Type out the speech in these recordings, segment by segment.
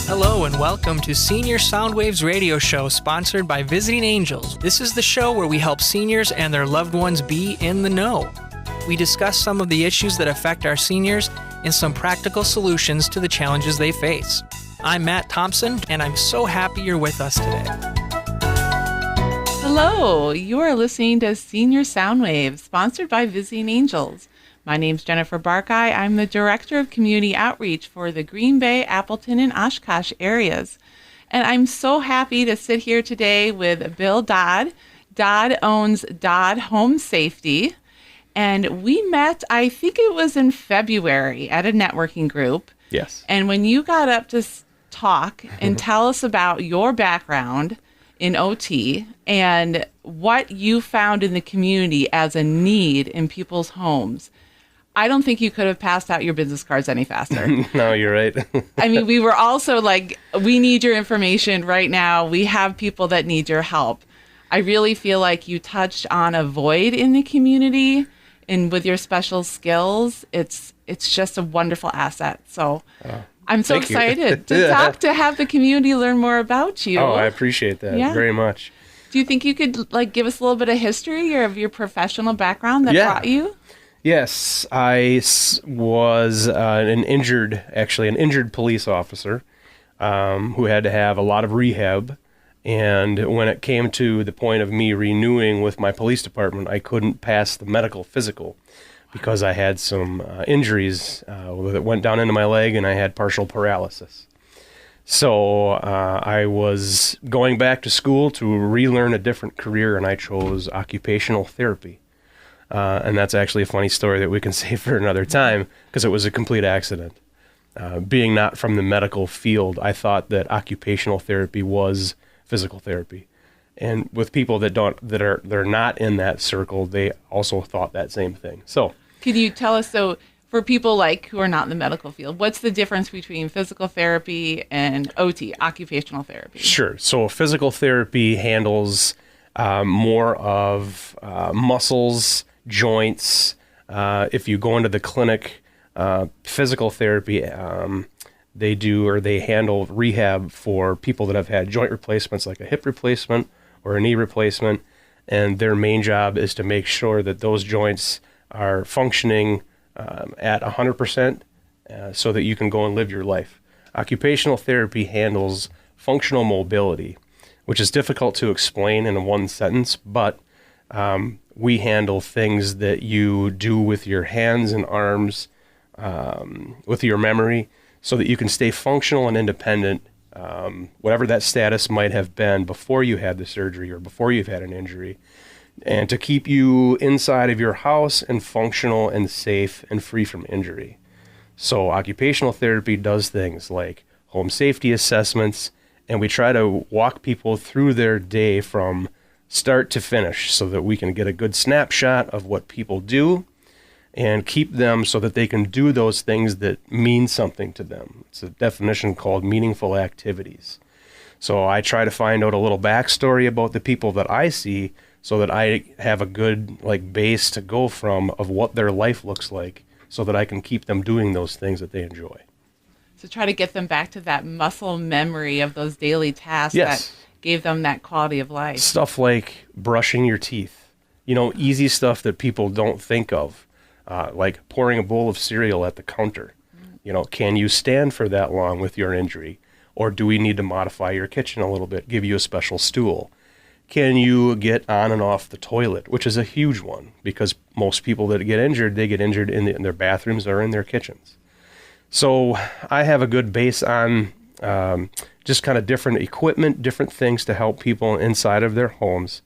Hello and welcome to Senior Soundwaves radio show sponsored by Visiting Angels. This is the show where we help seniors and their loved ones be in the know. We discuss some of the issues that affect our seniors and some practical solutions to the challenges they face. I'm Matt Thompson, and I'm so happy you're with us today. Hello, you are listening to Senior Soundwaves, sponsored by Visiting Angels. My name's Jennifer Barkey. I'm the Director of Community Outreach for the Green Bay, Appleton, and Oshkosh areas. And I'm so happy to sit here today with Bill Dodd. Dodd owns Dodd Home Safety. And we met, I think it was in February, at a networking group. Yes. And when you got up to talk and tell us about your background in OT and what you found in the community as a need in people's homes, I don't think you could have passed out your business cards any faster. No, you're right. I mean, we were also like, we need your information right now. We have people that need your help. I really feel like you touched on a void in the community, and with your special skills, it's just a wonderful asset. So I'm so excited to have the community learn more about you. Oh, I appreciate that very much. Do you think you could give us a little bit of history or of your professional background that brought you? Yes, I was an injured police officer who had to have a lot of rehab. And when it came to the point of me renewing with my police department, I couldn't pass the medical physical because I had some injuries that went down into my leg and I had partial paralysis. So I was going back to school to relearn a different career, and I chose occupational therapy. And that's actually a funny story that we can save for another time because it was a complete accident. Being not from the medical field, I thought that occupational therapy was physical therapy. And with people they're not in that circle, they also thought that same thing. So, can you tell us, so for people who are not in the medical field, what's the difference between physical therapy and OT, occupational therapy? Sure. So physical therapy handles more of muscles, joints. If you go into the clinic, physical therapy, they handle rehab for people that have had joint replacements, like a hip replacement or a knee replacement, and their main job is to make sure that those joints are functioning at 100% so that you can go and live your life. Occupational therapy handles functional mobility, which is difficult to explain in one sentence, but we handle things that you do with your hands and arms, with your memory, so that you can stay functional and independent, whatever that status might have been before you had the surgery or before you've had an injury, and to keep you inside of your house and functional and safe and free from injury. So occupational therapy does things like home safety assessments, and we try to walk people through their day from start to finish so that we can get a good snapshot of what people do and keep them so that they can do those things that mean something to them. It's a definition called meaningful activities. So I try to find out a little backstory about the people that I see so that I have a good base to go from of what their life looks like so that I can keep them doing those things that they enjoy. So try to get them back to that muscle memory of those daily tasks that gave them that quality of life. Stuff like brushing your teeth, easy stuff that people don't think of, like pouring a bowl of cereal at the counter. Can you stand for that long with your injury? Or do we need to modify your kitchen a little bit, give you a special stool? Can you get on and off the toilet, which is a huge one because most people that get injured, they get injured in their bathrooms or in their kitchens. So I have a good base on just kind of different equipment, different things to help people inside of their homes.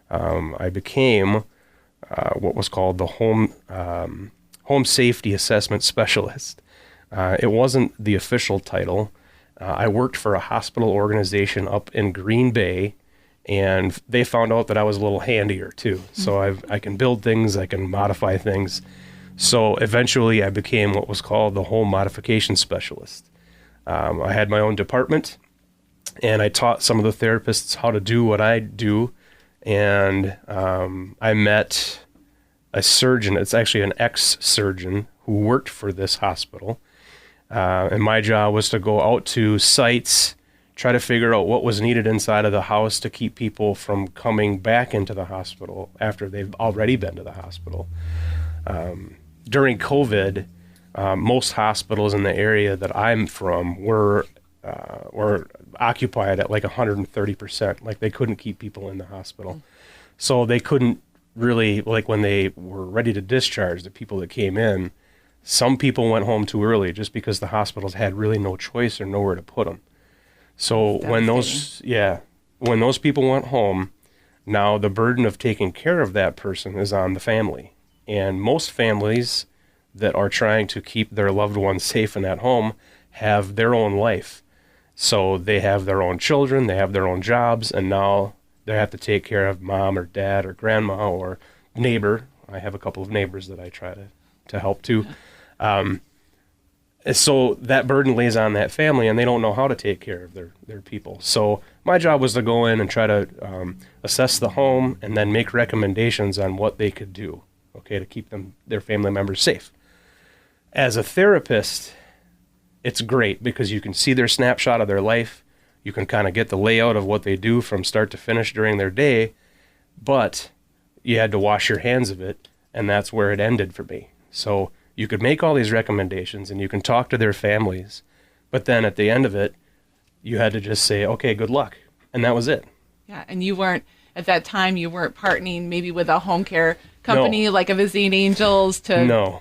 I became what was called the home safety assessment specialist. It wasn't the official title. I worked for a hospital organization up in Green Bay, and they found out that I was a little handier too. So I can build things, I can modify things. So eventually I became what was called the home modification specialist. I had my own department, and I taught some of the therapists how to do what I do. And I met a surgeon. It's actually an ex-surgeon who worked for this hospital. And my job was to go out to sites, try to figure out what was needed inside of the house to keep people from coming back into the hospital after they've already been to the hospital. During COVID, most hospitals in the area that I'm from were occupied at like 130%. Like they couldn't keep people in the hospital. So they couldn't really, like when they were ready to discharge the people that came in, some people went home too early just because the hospitals had really no choice or nowhere to put them. So when those people went home, now the burden of taking care of that person is on the family. And most families that are trying to keep their loved ones safe and at home have their own life. So they have their own children, they have their own jobs, and now they have to take care of mom or dad or grandma or neighbor. I have a couple of neighbors that I try to help too. So that burden lays on that family, and they don't know how to take care of their people. So my job was to go in and try to assess the home and then make recommendations on what they could do, okay, to keep their family members safe. As a therapist, it's great because you can see their snapshot of their life. You can kind of get the layout of what they do from start to finish during their day, but you had to wash your hands of it, and that's where it ended for me. So you could make all these recommendations and you can talk to their families, but then at the end of it, you had to just say, okay, good luck. And that was it. Yeah, and you weren't, at that time, you weren't partnering maybe with a home care company like a Visiting Angels to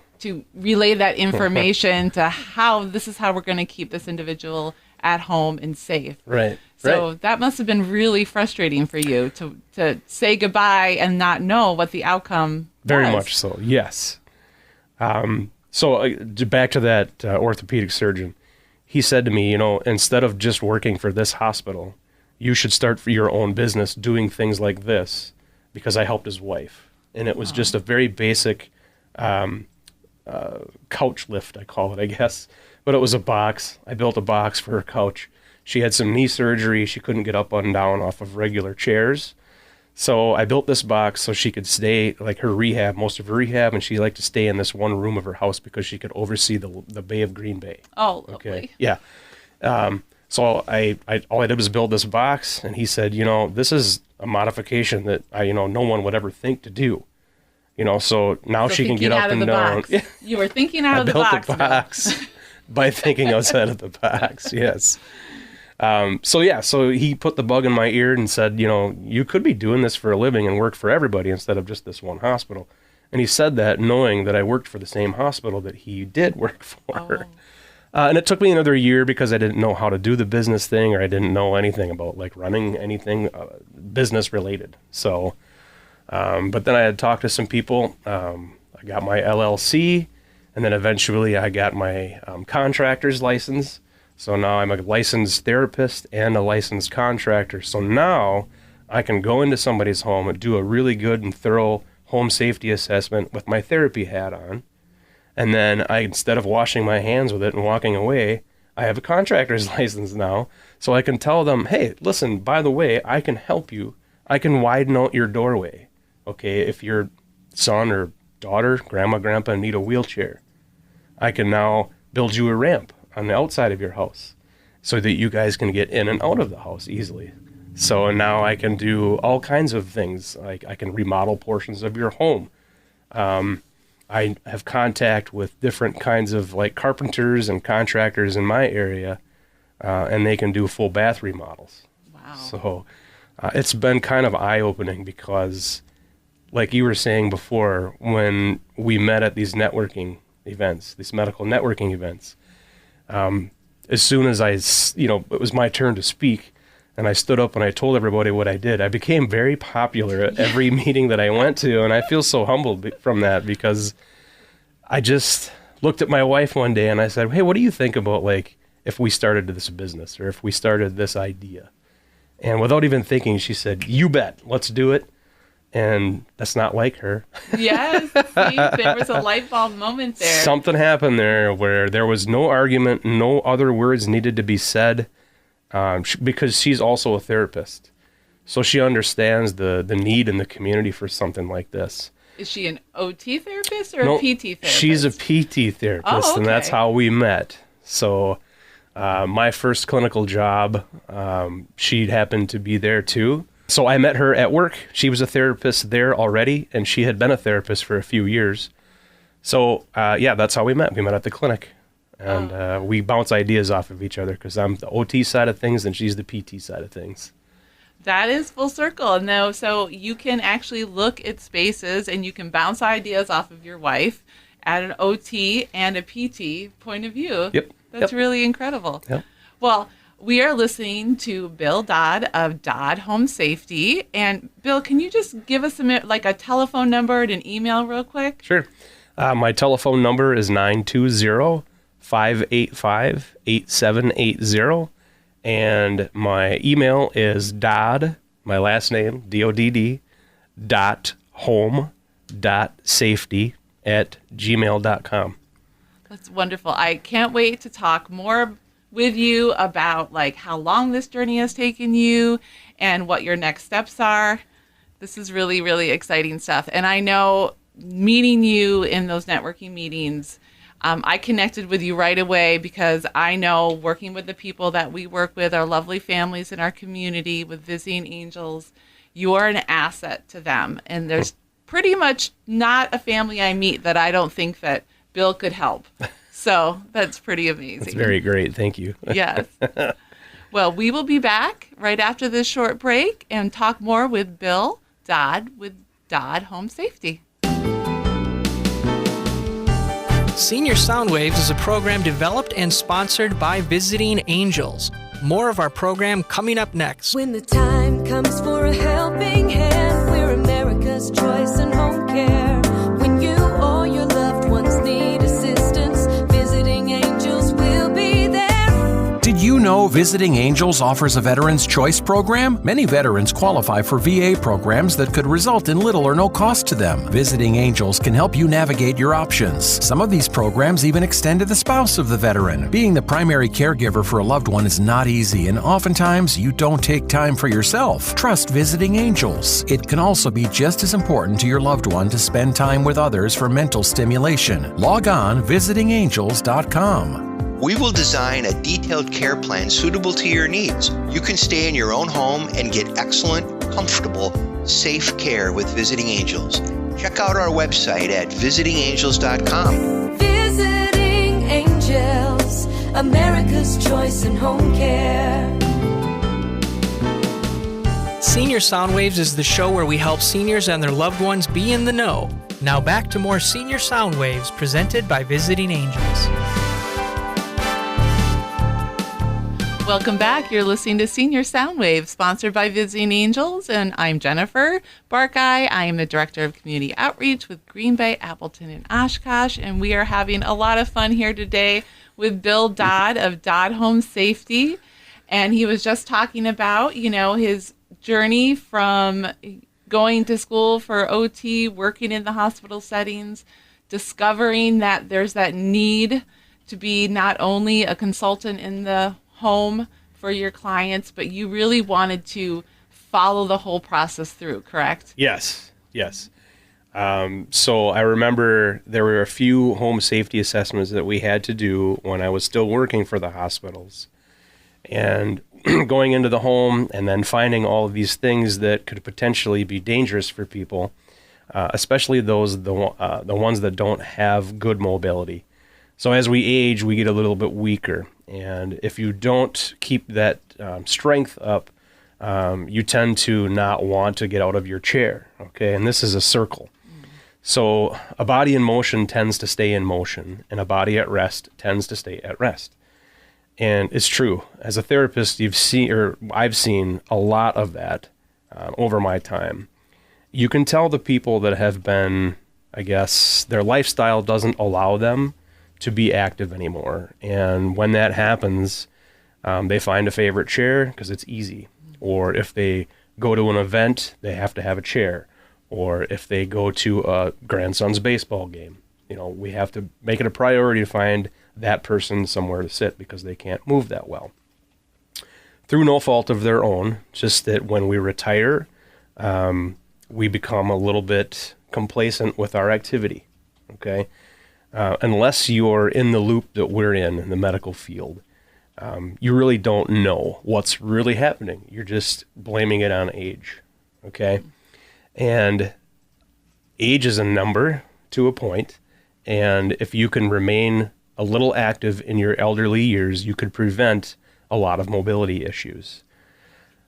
relay that information to this is how we're going to keep this individual at home and safe. Right. So that must have been really frustrating for you to say goodbye and not know what the outcome Very was. much so, yes. So back to that orthopedic surgeon, he said to me, instead of just working for this hospital, you should start for your own business doing things like this, because I helped his wife. And it was just a very basic couch lift, I call it, I guess. But it was a box. I built a box for her couch. She had some knee surgery. She couldn't get up and down off of regular chairs. So I built this box so she could stay, like her rehab, most of her rehab, and she liked to stay in this one room of her house because she could oversee the Bay of Green Bay. Oh, lovely. Okay. Yeah. So all I did was build this box, and he said, this is a modification that no one would ever think to do. So now she can get up and down. You were thinking out of the box. I built the box by thinking outside of the box. Yes. So he put the bug in my ear and said, you could be doing this for a living and work for everybody instead of just this one hospital. And he said that knowing that I worked for the same hospital that he did work for. And it took me another year because I didn't know how to do the business thing, or I didn't know anything about like running anything business related. So, but then I had talked to some people. I got my LLC, and then eventually I got my contractor's license. So now I'm a licensed therapist and a licensed contractor. So now I can go into somebody's home and do a really good and thorough home safety assessment with my therapy hat on. And then instead of washing my hands with it and walking away, I have a contractor's license now. So I can tell them, hey, listen, by the way, I can help you. I can widen out your doorway. Okay, if your son or daughter, grandma, grandpa need a wheelchair, I can now build you a ramp on the outside of your house so that you guys can get in and out of the house easily. So now I can do all kinds of things. Like I can remodel portions of your home. I have contact with different kinds of like carpenters and contractors in my area, and they can do full bath remodels. Wow. So it's been kind of eye-opening because, like you were saying before, when we met at these networking events, these medical networking events, as soon as it was my turn to speak, and I stood up and I told everybody what I did, I became very popular at every meeting that I went to, and I feel so humbled from that because I just looked at my wife one day and I said, hey, what do you think about like if we started this business or if we started this idea? And without even thinking, she said, you bet, let's do it. And that's not like her. Yes, see, there was a light bulb moment there. Something happened there where there was no argument, no other words needed to be said, because she's also a therapist. So she understands the need in the community for something like this. Is she an OT therapist or a PT therapist? She's a PT therapist, Oh, okay. and that's how we met. So my first clinical job, she happened to be there too. So I met her at work. She was a therapist there already, and she had been a therapist for a few years. So that's how we met. We met at the clinic, and we bounce ideas off of each other because I'm the OT side of things and she's the PT side of things. That is full circle. No, so you can actually look at spaces and you can bounce ideas off of your wife at an OT and a PT point of view. Yep. That's really incredible. Yep. Well, we are listening to Bill Dodd of Dodd Home Safety. And Bill, can you just give us a telephone number and an email real quick? Sure. My telephone number is 920-585-8780. And my email is Dodd, my last name, DODD, .home.safety@gmail.com. That's wonderful. I can't wait to talk more with you about how long this journey has taken you and what your next steps are. This is really, really exciting stuff. And I know meeting you in those networking meetings, I connected with you right away because I know working with the people that we work with, our lovely families in our community with Visiting Angels, you are an asset to them. And there's pretty much not a family I meet that I don't think that Bill could help. So that's pretty amazing. That's very great. Thank you. Yes. Well, we will be back right after this short break and talk more with Bill Dodd with Dodd Home Safety. Senior Soundwaves is a program developed and sponsored by Visiting Angels. More of our program coming up next. When the time comes for a helping hand, we're America's choice in home care. When you or your loved ones need assistance, Visiting Angels will be there. Did you know Visiting Angels offers a Veterans Choice program? Many veterans qualify for VA programs that could result in little or no cost to them. Visiting Angels can help you navigate your options. Some of these programs even extend to the spouse of the veteran. Being the primary caregiver for a loved one is not easy, and oftentimes you don't take time for yourself. Trust Visiting Angels. It can also be just as important to your loved one to spend time with others for mental stimulation. Log on visitingangels.com. We will design a detailed care plan suitable to your needs. You can stay in your own home and get excellent, comfortable, safe care with Visiting Angels. Check out our website at visitingangels.com. Visiting Angels, America's choice in home care. Senior Soundwaves is the show where we help seniors and their loved ones be in the know. Now back to more Senior Soundwaves presented by Visiting Angels. Welcome back. You're listening to Senior Soundwave, sponsored by Visiting Angels, and I'm Jennifer Barkeye. I am the Director of Community Outreach with Green Bay, Appleton, and Oshkosh, and we are having a lot of fun here today with Bill Dodd of Dodd Home Safety, and he was just talking about, his journey from going to school for OT, working in the hospital settings, discovering that there's that need to be not only a consultant in the home for your clients, but you really wanted to follow the whole process through, correct? Yes. So I remember there were a few home safety assessments that we had to do when I was still working for the hospitals. And going into the home and then finding all of these things that could potentially be dangerous for people, especially the ones that don't have good mobility. So as we age, we get a little bit weaker. And if you don't keep that strength up, you tend to not want to get out of your chair, okay? And this is a circle. So a body in motion tends to stay in motion, and a body at rest tends to stay at rest. And it's true. As a therapist, I've seen a lot of that over my time. You can tell the people that have been, their lifestyle doesn't allow them to be active anymore. And when that happens, they find a favorite chair because it's easy. Or if they go to an event, they have to have a chair. Or if they go to a grandson's baseball game, we have to make it a priority to find that person somewhere to sit because they can't move that well. Through no fault of their own, just that when we retire, we become a little bit complacent with our activity, okay? unless you're in the loop that we're in the medical field, you really don't know what's really happening. You're just blaming it on age, okay? And age is a number to a point, and if you can remain a little active in your elderly years, you could prevent a lot of mobility issues.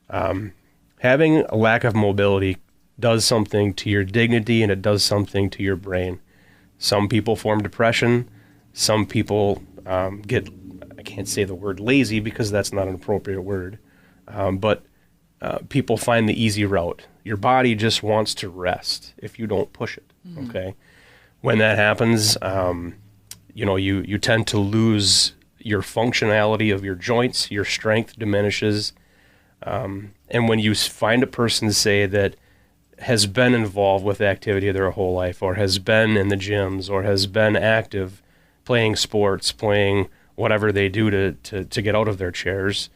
Having a lack of mobility does something to your dignity, and it does something to your brain. Some people form depression. Some people get, I can't say the word lazy because that's not an appropriate word, but people find the easy route. Your body just wants to rest if you don't push it, okay? When that happens, you tend to lose your functionality of your joints, your strength diminishes. And when you find a person, say, that has been involved with activity their whole life, or has been in the gyms, or has been active, playing sports, playing whatever they do to get out of their chairs,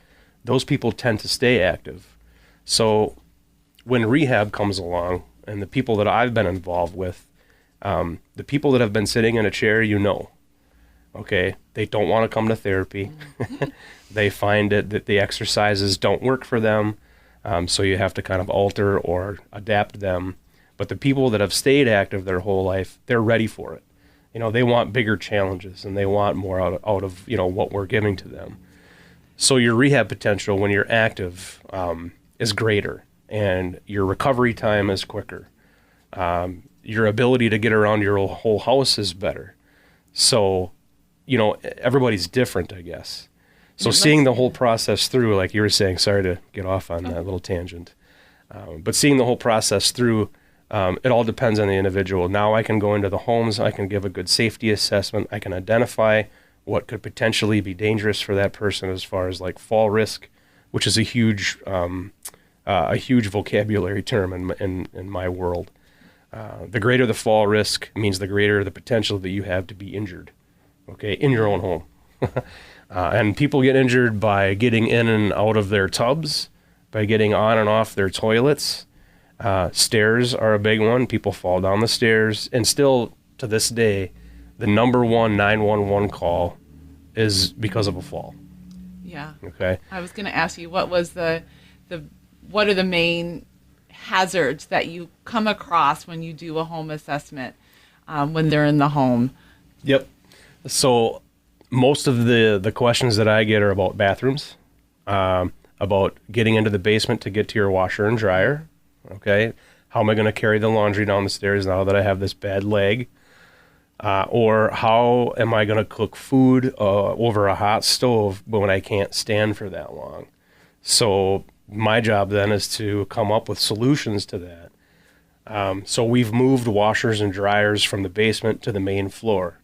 those people tend to stay active. So when rehab comes along, and the people that I've been involved with, the people that have been sitting in a chair, okay, they don't want to come to therapy. They find that the exercises don't work for them, so you have to kind of alter or adapt them. But the people that have stayed active their whole life, they're ready for it. They want bigger challenges, and they want more out of what we're giving to them. So your rehab potential when you're active is greater, and your recovery time is quicker. Your ability to get around your whole house is better. So, everybody's different, I guess. So seeing the whole process through, like you were saying, sorry to get off on that little tangent, but seeing the whole process through, it all depends on the individual. Now I can go into the homes, I can give a good safety assessment, I can identify what could potentially be dangerous for that person as far as like fall risk, which is a huge vocabulary term in my world. The greater the fall risk means the greater the potential that you have to be injured, okay, in your own home. And people get injured by getting in and out of their tubs, by getting on and off their toilets. Stairs are a big one. People fall down the stairs. And still, to this day, the number one 911 call is because of a fall. Yeah. Okay. I was going to ask you, what are the main hazards that you come across when you do a home assessment when they're in the home? Yep. So most of the questions that I get are about bathrooms, about getting into the basement to get to your washer and dryer. Okay. How am I going to carry the laundry down the stairs now that I have this bad leg? Or how am I going to cook food over a hot stove when I can't stand for that long? So my job then is to come up with solutions to that. So we've moved washers and dryers from the basement to the main floor.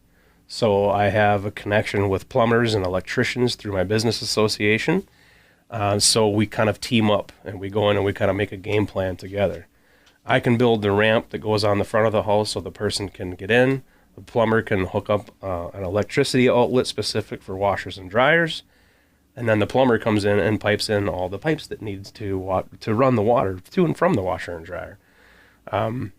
So I have a connection with plumbers and electricians through my business association. So we kind of team up and we go in and we kind of make a game plan together. I can build the ramp that goes on the front of the house so the person can get in. The plumber can hook up an electricity outlet specific for washers and dryers. And then the plumber comes in and pipes in all the pipes that needs to run the water to and from the washer and dryer. I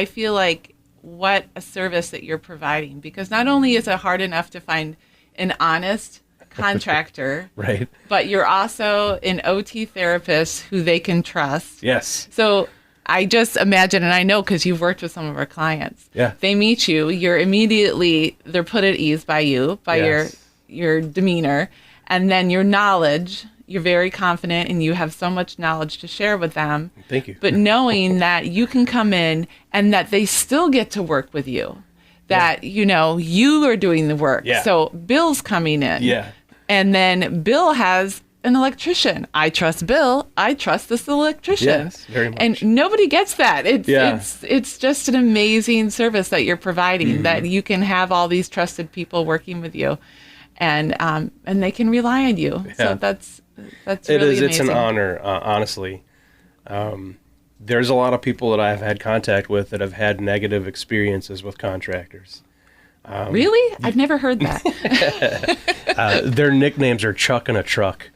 feel like what a service that you're providing, because not only is it hard enough to find an honest contractor, right, but you're also an OT therapist who they can trust. Yes. So I just imagine, and I know because you've worked with some of our clients, yeah, they meet you, they're put at ease by you, by yes, your demeanor, and then your knowledge. You're very confident and you have so much knowledge to share with them. Thank you. But knowing that you can come in and that they still get to work with you, that, you are doing the work. Yeah. So Bill's coming in. Yeah. And then Bill has an electrician. I trust Bill. I trust this electrician. Yes, very much. And nobody gets that. It's just an amazing service that you're providing, that you can have all these trusted people working with you, and they can rely on you. Yeah. So that's really amazing. It's an honor, honestly. There's a lot of people that I've had contact with that have had negative experiences with contractors. Really? I've never heard that. Their nicknames are Chuck and a Truck.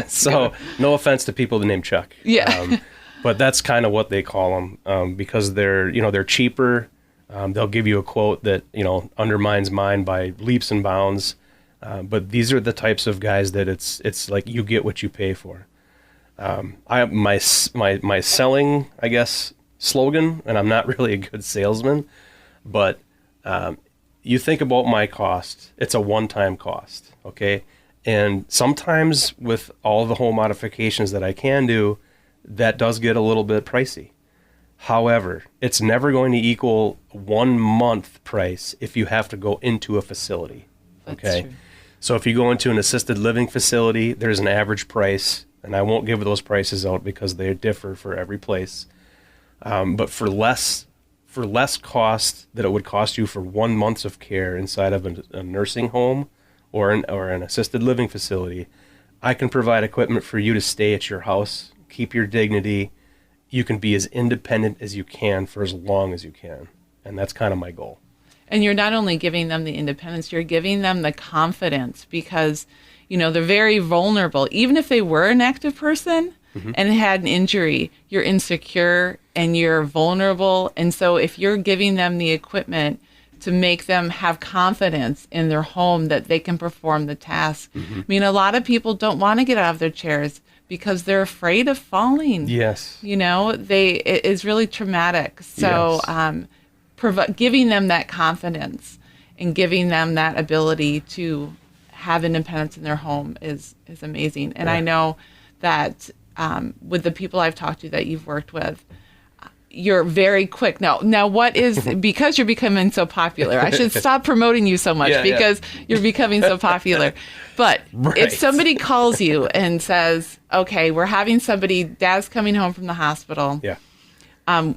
So no offense to people that name Chuck. Yeah. But that's kind of what they call them, because they're cheaper. They'll give you a quote that, undermines mine by leaps and bounds. But these are the types of guys that it's like you get what you pay for. My selling, I guess, slogan, and I'm not really a good salesman, but you think about my cost. It's a one-time cost, okay? And sometimes with all the home modifications that I can do, that does get a little bit pricey. However, it's never going to equal 1 month price if you have to go into a facility, okay? That's true. So if you go into an assisted living facility, there's an average price, and I won't give those prices out because they differ for every place. But for less cost that it would cost you for 1 month of care inside of a nursing home or an assisted living facility, I can provide equipment for you to stay at your house, keep your dignity. You can be as independent as you can for as long as you can. And that's kind of my goal. And you're not only giving them the independence, you're giving them the confidence because, they're very vulnerable. Even if they were an active person and had an injury, you're insecure and you're vulnerable. And so if you're giving them the equipment to make them have confidence in their home that they can perform the task. I mean, a lot of people don't want to get out of their chairs because they're afraid of falling. Yes. It is really traumatic. So, Yes. Giving them that confidence and giving them that ability to have independence in their home is amazing. And I know that with the people I've talked to that you've worked with, you're very quick. Now what is, because you're becoming so popular, I should stop promoting you so much because you're becoming so popular. But if somebody calls you and says, okay, we're having Dad's coming home from the hospital. Yeah.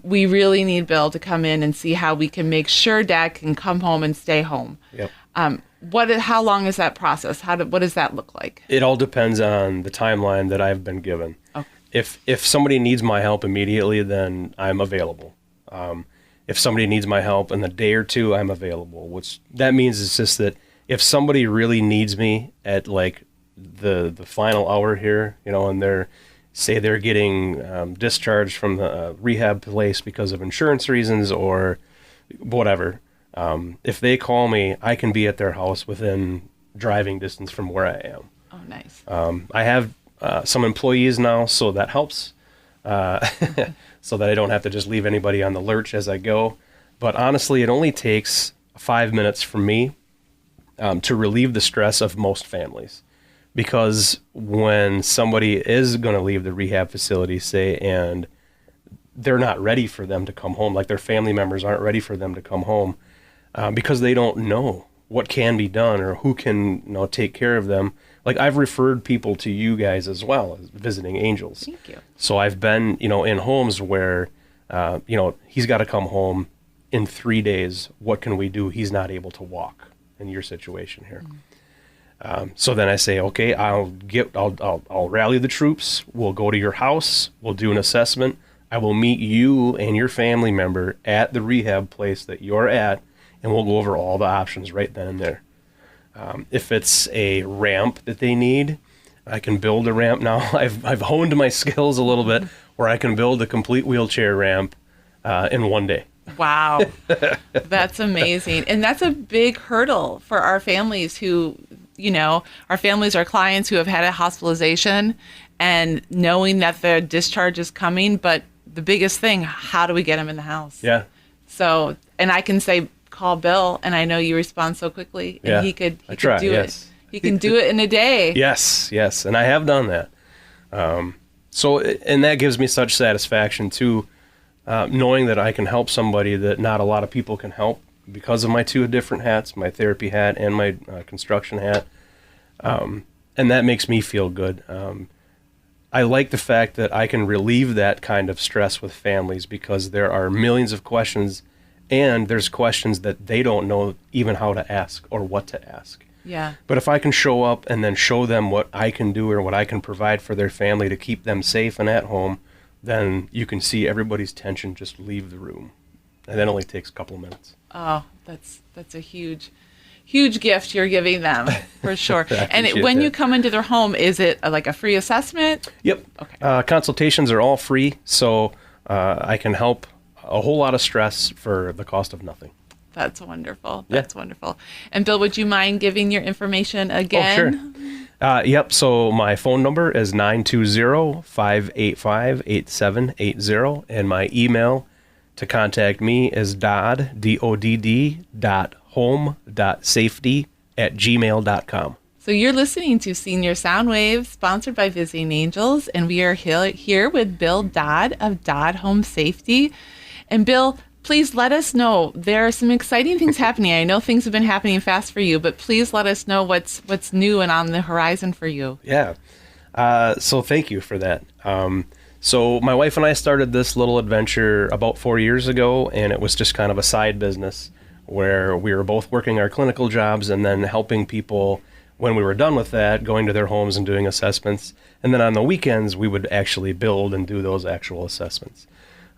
We really need Bill to come in and see how we can make sure Dad can come home and stay home. Yep. How long is that process? What does that look like? It all depends on the timeline that I've been given. Okay. If somebody needs my help immediately, then I'm available. If somebody needs my help in a day or two, I'm available. Which that means is just that if somebody really needs me at like the final hour here, and they're getting discharged from the rehab place because of insurance reasons or whatever. If they call me, I can be at their house within driving distance from where I am. Oh, nice. I have some employees now, so that helps, so that I don't have to just leave anybody on the lurch as I go. But honestly, it only takes 5 minutes for me to relieve the stress of most families. Because when somebody is going to leave the rehab facility, say, and they're not ready for them to come home, like their family members aren't ready for them to come home, because they don't know what can be done or who can take care of them. Like I've referred people to you guys as well as visiting angels. Thank you. So I've been, in homes where, he's got to come home in 3 days. What can we do? He's not able to walk in your situation here. Mm-hmm. So then I say, okay, I'll rally the troops. We'll go to your house. We'll do an assessment. I will meet you and your family member at the rehab place that you're at, and we'll go over all the options right then and there. If it's a ramp that they need, I can build a ramp now. I've honed my skills a little bit where I can build a complete wheelchair ramp in 1 day. Wow. That's amazing. And that's a big hurdle for our families who, our families are clients who have had a hospitalization and knowing that the discharge is coming. But the biggest thing, how do we get them in the house? Yeah. So, and I can say, call Bill, and I know you respond so quickly. And he could do it. He can do it in a day. Yes. And I have done that. And that gives me such satisfaction too. Knowing that I can help somebody that not a lot of people can help because of my two different hats, my therapy hat and my construction hat. And that makes me feel good. I like the fact that I can relieve that kind of stress with families because there are millions of questions and there's questions that they don't know even how to ask or what to ask. Yeah. But if I can show up and then show them what I can do or what I can provide for their family to keep them safe and at home, then you can see everybody's tension just leave the room. And that only takes a couple of minutes. Oh, that's a huge gift you're giving them, for sure. And when you come into their home, is it like a free assessment? Yep. Okay. Consultations are all free, so I can help a whole lot of stress for the cost of nothing. That's wonderful. Yeah. That's wonderful. And Bill, would you mind giving your information again? Oh, sure. Yep. So my phone number is 920-585-8780, and my email to contact me is dodd.home.safety@gmail.com. So you're listening to Senior Soundwave, sponsored by Visiting Angels, and we are here with Bill Dodd of Dodd Home Safety. And Bill, please let us know. There are some exciting things happening. I know things have been happening fast for you, but please let us know what's new and on the horizon for you. Yeah. So thank you for that. So my wife and I started this little adventure about 4 years ago, and it was just kind of a side business where we were both working our clinical jobs and then helping people when we were done with that, going to their homes and doing assessments. And then on the weekends, we would actually build and do those actual assessments.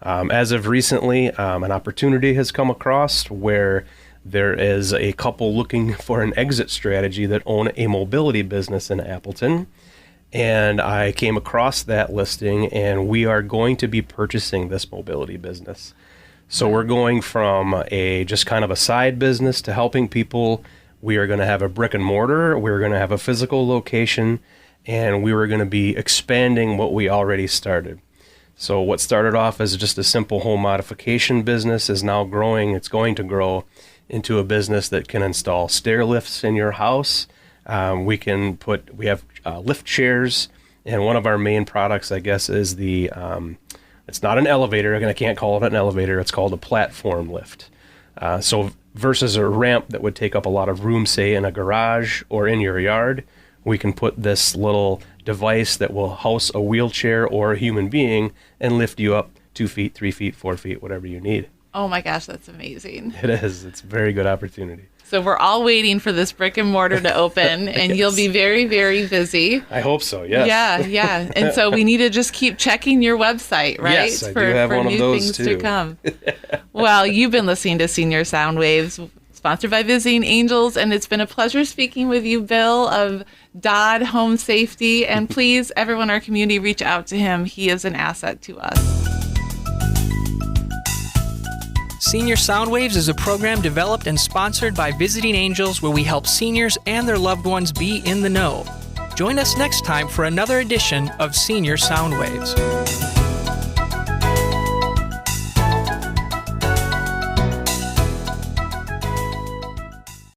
As of recently, an opportunity has come across where there is a couple looking for an exit strategy that own a mobility business in Appleton. And I came across that listing, and we are going to be purchasing this mobility business. So we're going from just kind of a side business to helping people. We are going to have a brick and mortar. We're going to have a physical location, and we were going to be expanding what we already started. So what started off as just a simple home modification business is now growing. It's going to grow into a business that can install stair lifts in your house. We have lift chairs, and one of our main products, I guess, is it's not an elevator. I can't call it an elevator. It's called a platform lift. So versus a ramp that would take up a lot of room, say in a garage or in your yard, we can put this little device that will house a wheelchair or a human being and lift you up 2 feet, 3 feet, 4 feet, whatever you need. Oh my gosh, that's amazing. It is. It's a very good opportunity. So we're all waiting for this brick and mortar to open, and Yes. You'll be very, very busy. I hope so, yes. Yeah. And so we need to just keep checking your website, right? Yes, I do have one of new those things too. to come. Well, you've been listening to Senior Sound Waves, sponsored by Visiting Angels, and it's been a pleasure speaking with you, Bill of Dodd Home Safety. And please, everyone in our community, reach out to him. He is an asset to us. Senior Soundwaves is a program developed and sponsored by Visiting Angels, where we help seniors and their loved ones be in the know. Join us next time for another edition of Senior Soundwaves.